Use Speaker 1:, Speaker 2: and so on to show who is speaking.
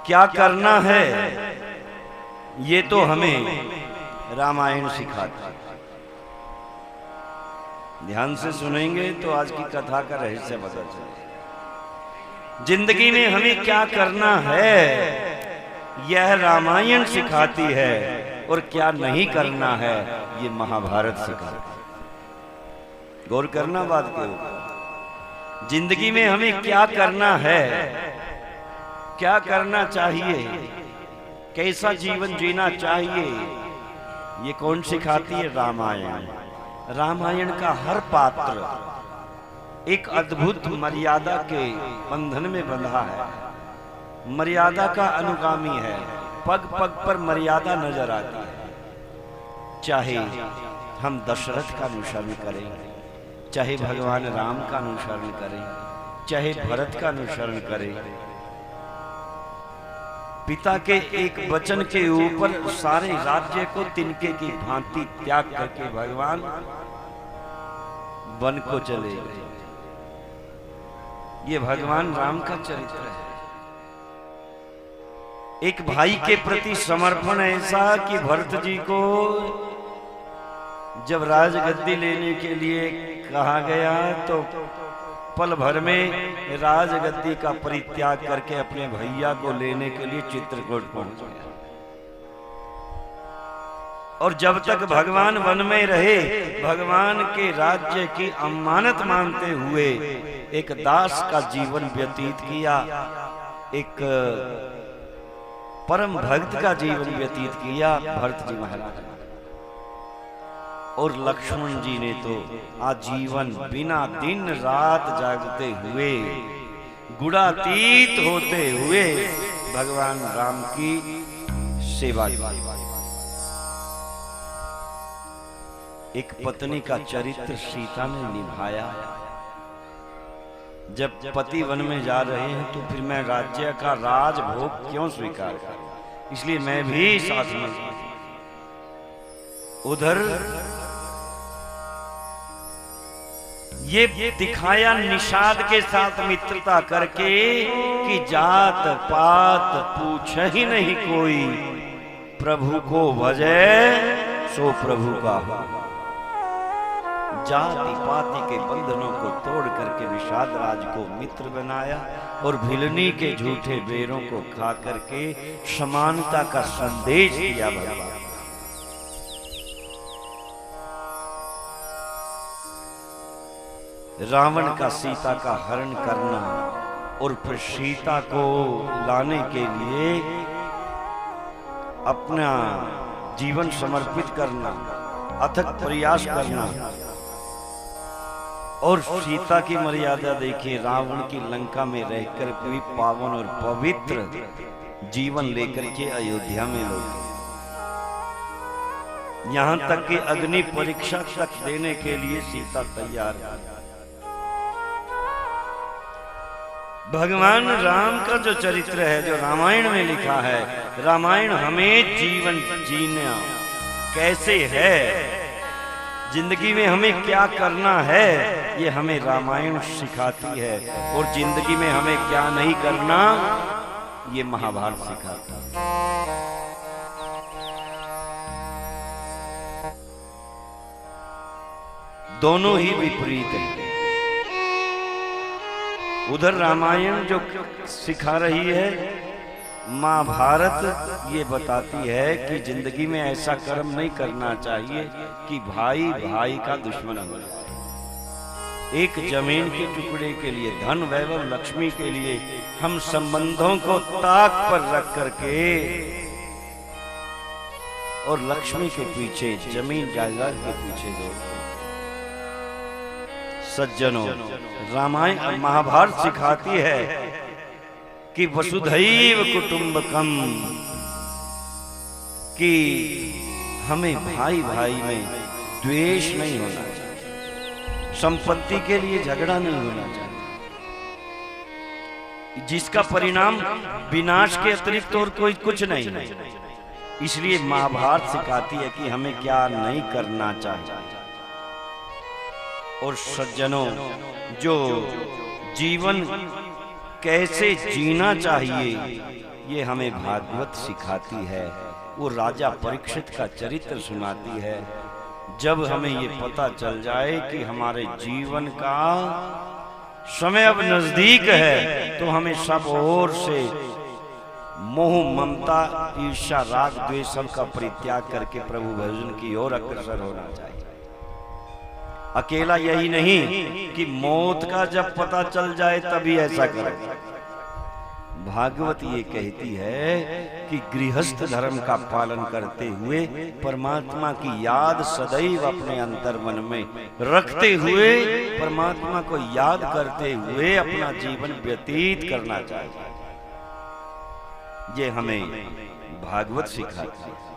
Speaker 1: क्या करना है ये तो हमें रामायण सिखाता है। ध्यान से सुनेंगे तो आज की कथा का रहस्य पता चलेगा। जिंदगी में हमें क्या करना है यह रामायण सिखाती है, और क्या नहीं करना है ये महाभारत सिखाती है। गौर करना बात के ऊपर। जिंदगी में हमें क्या करना है, क्या करना चाहिए, कैसा जीवन जीना चाहिए, ये कौन सिखाती है? रामायण। रामायण का हर पात्र एक अद्भुत मर्यादा के बंधन में बंधा है, मर्यादा का अनुगामी है। पग पग पर मर्यादा नजर आती है। चाहे हम दशरथ का अनुसरण करें, चाहे भगवान राम का अनुसरण करें, चाहे भरत का अनुसरण करें, पिता के एक वचन के ऊपर सारे राज्य को तिनके की भांति त्याग करके भगवान वन को चले गए। ये भगवान राम का चरित्र है। एक भाई के प्रति समर्पण ऐसा कि भरत जी को जब राजगद्दी लेने के लिए कहा गया तो पल भर में राजगद्दी का परित्याग करके अपने भैया को लेने के लिए चित्रकूट पहुंच गया। और जब तक भगवान वन में रहे, भगवान के राज्य की अमानत मानते हुए एक दास का जीवन व्यतीत किया, एक परम भक्त का जीवन व्यतीत किया भरत जी महाराज। और लक्ष्मण जी ने तो आजीवन बिना दिन रात जागते हुए, गुणातीत होते हुए भगवान राम की सेवा की। एक पत्नी का चरित्र सीता ने निभाया। जब पति वन में जा रहे हैं तो फिर मैं राज्य का राजभोग क्यों स्वीकार करूं, इसलिए मैं भी साथ में। उधर ये दिखाया निषाद के साथ मित्रता करके कि जात पात पूछे ही नहीं कोई, प्रभु को भजे सो प्रभु का हो। जाति पाति के बंधनों को तोड़ करके निषाद राज को मित्र बनाया और भिलनी के झूठे बेरों को खा करके समानता का संदेश दिया भगवान। रावण का सीता का हरण करना और फिर सीता को लाने के लिए अपना जीवन समर्पित करना, अथक प्रयास करना, और सीता की मर्यादा देखिए, रावण की लंका में रहकर भी पावन और पवित्र जीवन लेकर के अयोध्या में लौटे। यहां तक कि अग्नि परीक्षा तक देने के लिए सीता तैयार है। भगवान राम का जो चरित्र है, जो रामायण में लिखा है, रामायण हमें जीवन जीना कैसे है, जिंदगी में हमें क्या करना है, ये हमें रामायण सिखाती है। और जिंदगी में हमें क्या नहीं करना ये महाभारत सिखाता है। दोनों ही विपरीत हैं। उधर रामायण जो सिखा रही है, महाभारत ये बताती है कि जिंदगी में ऐसा कर्म नहीं करना चाहिए कि भाई भाई का दुश्मन हो जाए। एक जमीन के टुकड़े के लिए, धन वैभव लक्ष्मी के लिए हम संबंधों को ताक पर रख करके और लक्ष्मी के पीछे, जमीन जायदाद के पीछे दौड़ते। सज्जनों, रामायण महाभारत सिखाती है कि वसुधैव कुटुंबकम, कि हमें भाई भाई में द्वेष नहीं होना चाहिए, संपत्ति के लिए झगड़ा नहीं होना चाहिए, जिसका परिणाम विनाश के अतिरिक्त और कोई कुछ नहीं है। इसलिए महाभारत सिखाती है कि हमें क्या नहीं करना चाहिए। और सज्जनों, जो जीवन कैसे जीना चाहिए ये हमें भागवत सिखाती है। वो राजा परीक्षित का चरित्र सुनाती है। जब हमें ये पता चल जाए कि हमारे जीवन का समय अब नजदीक है, तो हमें सब ओर से मोह, ममता, ईर्ष्या, राग, द्वेष सब का परित्याग करके प्रभु भजन की ओर अग्रसर होना चाहिए। अकेला यही नहीं कि मौत का जब पता चल जाए तभी ऐसा करें। भागवत ये कहती है कि गृहस्थ धर्म का पालन करते हुए परमात्मा की याद सदैव अपने अंतर मन में रखते हुए, परमात्मा को याद करते हुए अपना जीवन व्यतीत करना चाहिए। ये हमें भागवत सिखाती है।